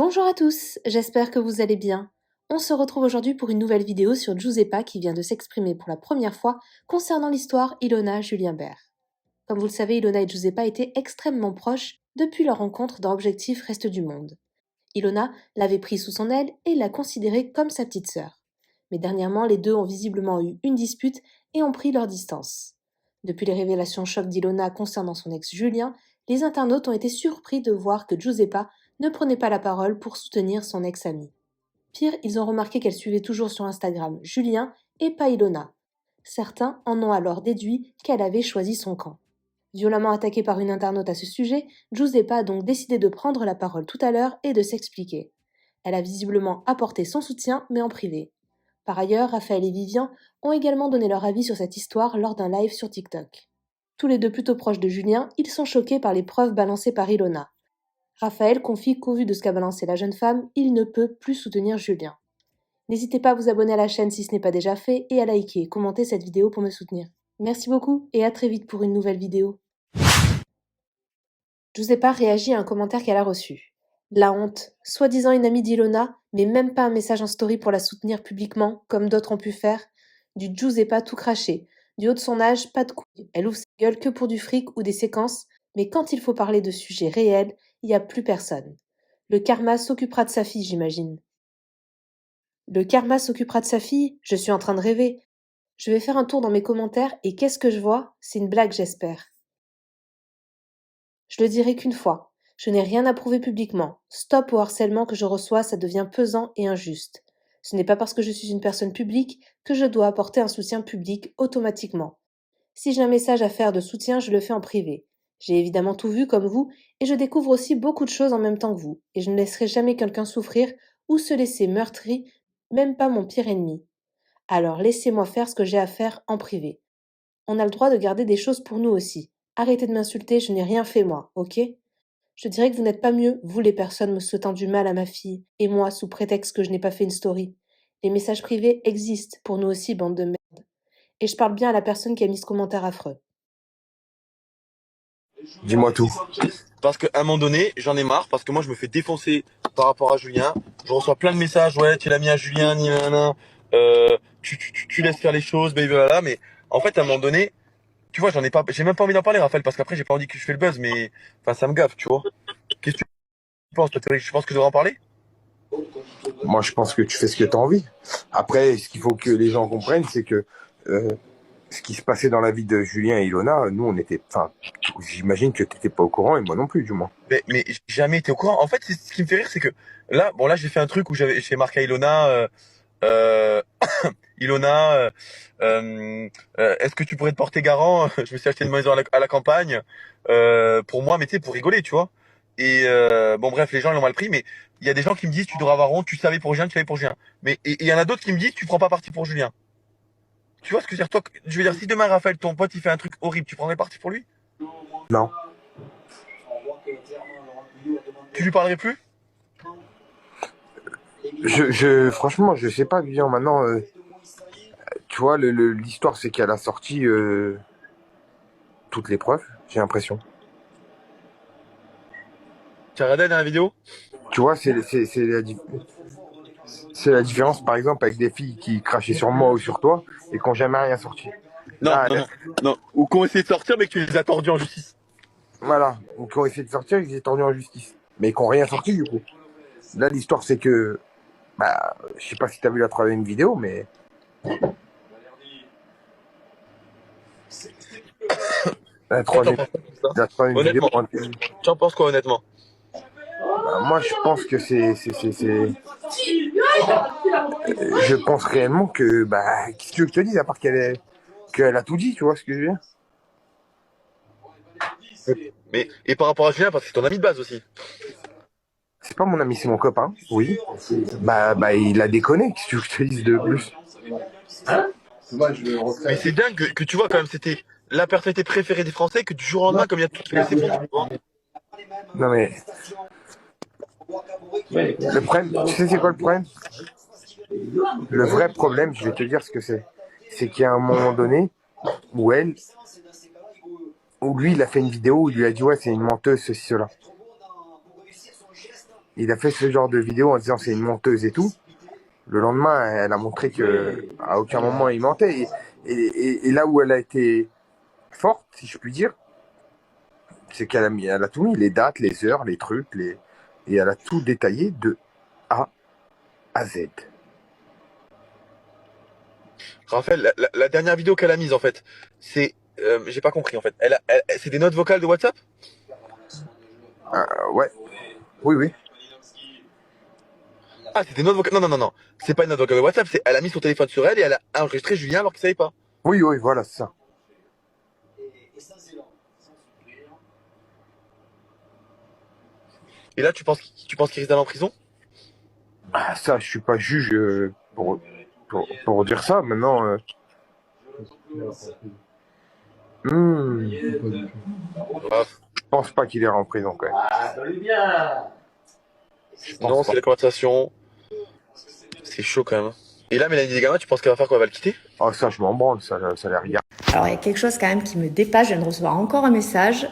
Bonjour à tous, j'espère que vous allez bien. On se retrouve aujourd'hui pour une nouvelle vidéo sur Giuseppa qui vient de s'exprimer pour la première fois concernant l'histoire Ilona-Julien Bert. Comme vous le savez, Ilona et Giuseppa étaient extrêmement proches depuis leur rencontre dans Objectif Reste du Monde. Ilona l'avait pris sous son aile et l'a considérée comme sa petite sœur. Mais dernièrement, les deux ont visiblement eu une dispute et ont pris leur distance. Depuis les révélations chocs d'Ilona concernant son ex Julien, les internautes ont été surpris de voir que Giuseppa ne prenait pas la parole pour soutenir son ex-ami. Pire, ils ont remarqué qu'elle suivait toujours sur Instagram Julien et pas Ilona. Certains en ont alors déduit qu'elle avait choisi son camp. Violemment attaquée par une internaute à ce sujet, Giuseppa a donc décidé de prendre la parole tout à l'heure et de s'expliquer. Elle a visiblement apporté son soutien, mais en privé. Par ailleurs, Raphaël et Vivian ont également donné leur avis sur cette histoire lors d'un live sur TikTok. Tous les deux plutôt proches de Julien, ils sont choqués par les preuves balancées par Ilona. Raphaël confie qu'au vu de ce qu'a balancé la jeune femme, il ne peut plus soutenir Julien. N'hésitez pas à vous abonner à la chaîne si ce n'est pas déjà fait et à liker et commenter cette vidéo pour me soutenir. Merci beaucoup et à très vite pour une nouvelle vidéo. Giuseppa réagit à un commentaire qu'elle a reçu. La honte, soi-disant une amie d'Ilona, mais même pas un message en story pour la soutenir publiquement, comme d'autres ont pu faire. Du Giuseppa tout craché. Du haut de son âge, pas de couilles. Elle ouvre sa gueule que pour du fric ou des séquences, mais quand il faut parler de sujets réels, il n'y a plus personne. Le karma s'occupera de sa fille, j'imagine. Le karma s'occupera de sa fille? Je suis en train de rêver. Je vais faire un tour dans mes commentaires et qu'est-ce que je vois? C'est une blague, j'espère. Je le dirai qu'une fois. Je n'ai rien à prouver publiquement. Stop au harcèlement que je reçois, ça devient pesant et injuste. Ce n'est pas parce que je suis une personne publique que je dois apporter un soutien public automatiquement. Si j'ai un message à faire de soutien, je le fais en privé. J'ai évidemment tout vu comme vous, et je découvre aussi beaucoup de choses en même temps que vous, et je ne laisserai jamais quelqu'un souffrir ou se laisser meurtrir, même pas mon pire ennemi. Alors laissez-moi faire ce que j'ai à faire en privé. On a le droit de garder des choses pour nous aussi. Arrêtez de m'insulter, je n'ai rien fait moi, ok? Je dirais que vous n'êtes pas mieux, vous les personnes me souhaitant du mal à ma fille, et moi sous prétexte que je n'ai pas fait une story. Les messages privés existent pour nous aussi, bande de merde. Et je parle bien à la personne qui a mis ce commentaire affreux. Dis-moi tout. Parce qu'à un moment donné, j'en ai marre, parce que moi je me fais défoncer par rapport à Julien. Je reçois plein de messages, ouais, tu l'as mis à Julien, ni nanana, tu laisses faire les choses, blablabla. Mais en fait, à un moment donné, tu vois, j'ai même pas envie d'en parler, Raphaël, parce qu'après j'ai pas envie que je fais le buzz, mais enfin ça me gaffe, tu vois. Qu'est-ce que tu penses, toi? Tu penses que je devrais en parler? Moi, je pense que tu fais ce que tu as envie. Après, ce qu'il faut que les gens comprennent, c'est que euh, ce qui se passait dans la vie de Julien et Ilona, nous, on était... Enfin, j'imagine que tu n'étais pas au courant, et moi non plus, du moins. Mais j'ai jamais été au courant. En fait, ce qui me fait rire, c'est que là, bon, là, j'ai fait un truc où j'ai marqué à Ilona, euh, Ilona, est-ce que tu pourrais te porter garant? Je me suis acheté une maison à la campagne, pour moi, mais tu sais, pour rigoler, tu vois. Et bon, bref, les gens l'ont mal pris, mais il y a des gens qui me disent, tu devrais avoir honte, tu savais pour Julien, tu savais pour Julien. Mais et il y en a d'autres qui me disent, tu prends pas parti pour Julien. Tu vois ce que je veux dire? Toi, je veux dire, si demain Raphaël, ton pote, il fait un truc horrible, tu prendrais parti pour lui? Non. Tu lui parlerais plus? Franchement, je sais pas, Vivian, maintenant, tu vois, l'histoire, c'est qu'elle a sorti toutes les preuves, j'ai l'impression. Tu as regardé la dernière vidéo? Tu vois, c'est la différence, par exemple, avec des filles qui crachaient sur moi ou sur toi et qui n'ont jamais rien sorti. Non, Là, non, non, non. Ou qu'on essaie de sortir, mais que tu les as tordus en justice. voilà, ou qui ont essayé de sortir, ils étaient tordus en justice. Mais qui n'ont rien sorti, du coup. Là, l'histoire, c'est que, bah, je sais pas si t'as vu la troisième vidéo, mais la Qu'est-ce que t'en troisième, penses de ça? la troisième vidéo, Honnêtement, tu en penses quoi, honnêtement? bah, moi, je pense que je pense réellement que, bah, qu'est-ce que tu veux que je te dise, à part qu'elle a tout dit, tu vois ce que je veux dire? Mais, et par rapport à Julien, parce que c'est ton ami de base aussi. C'est pas mon ami, c'est mon copain, oui. Bah, il a déconné, qu'est-ce que tu veux que je te dise de plus? Mais c'est dingue que tu vois, quand même, c'était la personnalité préférée des Français, que du jour au lendemain, comme il y a tout qui s'effondre. Non, mais, le problème, tu sais, c'est quoi le problème? Le vrai problème, je vais te dire ce que c'est. C'est qu'il y a un moment donné où où lui, il a fait une vidéo où il lui a dit, ouais, c'est une menteuse, ceci, cela. il a fait ce genre de vidéo en disant c'est une menteuse et tout. Le lendemain, elle a montré que à aucun moment il mentait. Et là où elle a été forte, si je puis dire, c'est elle a tout mis, les dates, les heures, les trucs, et elle a tout détaillé de A à Z. Raphaël, la dernière vidéo qu'elle a mise, en fait, c'est, j'ai pas compris, en fait. C'est des notes vocales de WhatsApp? Ouais, oui, oui. Ah, c'est des notes vocales. Non, non, non, non. C'est pas une note vocale de WhatsApp, elle a mis son téléphone sur elle et elle a enregistré Julien alors qu'il savait pas. Oui, oui, voilà, c'est ça. Et là, tu penses qu'il risque d'aller en prison? Ah, ça, je suis pas juge pour dire ça. Maintenant, Ah, je pense pas qu'il ira en prison quand même. Je pense non, pas. c'est la conversation. C'est chaud quand même. Et là, Mélanie Degama, tu penses qu'elle va faire quoi? Elle va le quitter? Oh, ça, je m'en branle, ça les regarde. Alors, il y a quelque chose quand même qui me dépasse. Je viens de recevoir encore un message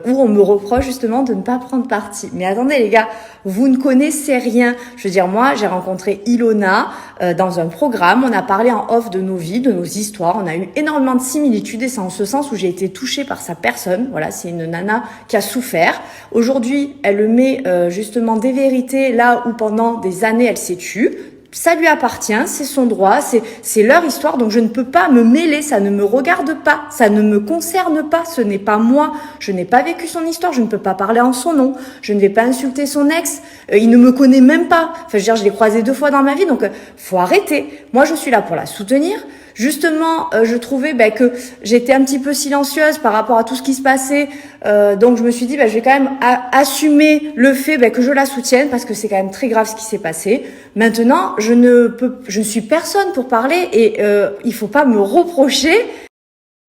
où on me reproche justement de ne pas prendre parti. Mais attendez les gars, vous ne connaissez rien. Je veux dire, moi, j'ai rencontré Ilona dans un programme. On a parlé en off de nos vies, de nos histoires. On a eu énormément de similitudes et c'est en ce sens où j'ai été touchée par sa personne. Voilà, c'est une nana qui a souffert. Aujourd'hui, elle met justement des vérités là où pendant des années, elle s'est tue. Ça lui appartient, c'est son droit, c'est leur histoire, donc je ne peux pas me mêler, ça ne me regarde pas, ça ne me concerne pas, ce n'est pas moi, je n'ai pas vécu son histoire, je ne peux pas parler en son nom, je ne vais pas insulter son ex, il ne me connaît même pas, enfin je veux dire, je l'ai croisé 2 fois dans ma vie, donc faut arrêter. Moi je suis là pour la soutenir. Justement, je trouvais que j'étais un petit peu silencieuse par rapport à tout ce qui se passait. Donc, je me suis dit, je vais quand même assumer le fait que je la soutienne parce que c'est quand même très grave ce qui s'est passé. Maintenant, je ne suis personne pour parler et il faut pas me reprocher.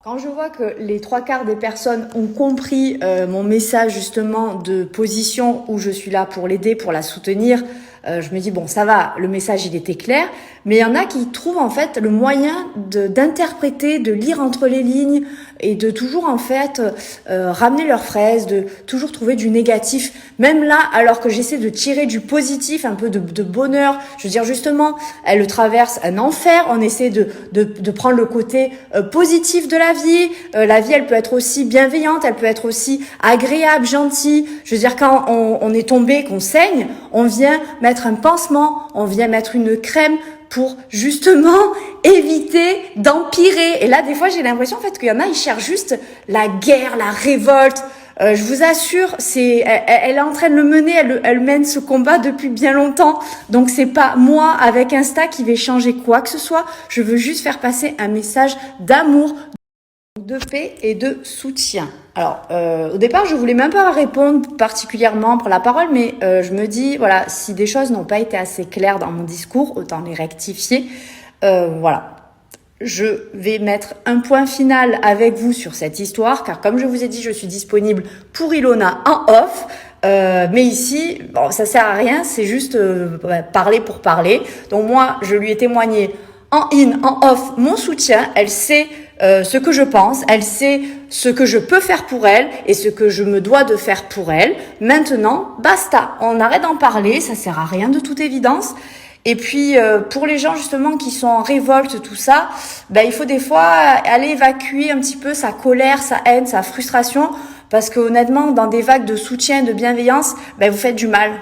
Quand je vois que les 3/4 des personnes ont compris mon message justement de position où je suis là pour l'aider, pour la soutenir, je me dis bon ça va, le message il était clair, mais il y en a qui trouvent en fait le moyen d'interpréter, de lire entre les lignes et de toujours en fait ramener leurs fraises, de toujours trouver du négatif, même là alors que j'essaie de tirer du positif, un peu de bonheur. Je veux dire justement, elle traverse un enfer, on essaie de prendre le côté positif de la vie. La vie elle peut être aussi bienveillante, elle peut être aussi agréable, gentille. Je veux dire quand on est tombé, qu'on saigne, on vient mettre un pansement, on vient mettre une crème pour justement éviter d'empirer. Et là, des fois, j'ai l'impression en fait qu'il y en a, ils cherchent juste la guerre, la révolte. Je vous assure, elle est en train de le mener, elle mène ce combat depuis bien longtemps. Donc c'est pas moi avec Insta qui vais changer quoi que ce soit. Je veux juste faire passer un message d'amour, de paix et de soutien. Alors, au départ, je voulais même pas répondre particulièrement pour la parole, mais je me dis, voilà, si des choses n'ont pas été assez claires dans mon discours, autant les rectifier. Voilà. Je vais mettre un point final avec vous sur cette histoire, car comme je vous ai dit, je suis disponible pour Ilona en off. Mais ici, bon, ça sert à rien, c'est juste parler pour parler. Donc moi, je lui ai témoigné en in, en off, mon soutien. Elle sait ce que je pense, elle sait ce que je peux faire pour elle et ce que je me dois de faire pour elle. Maintenant, basta, on arrête d'en parler, ça sert à rien de toute évidence. Et puis, pour les gens justement qui sont en révolte, tout ça, il faut des fois aller évacuer un petit peu sa colère, sa haine, sa frustration, parce que honnêtement, dans des vagues de soutien, de bienveillance, vous faites du mal.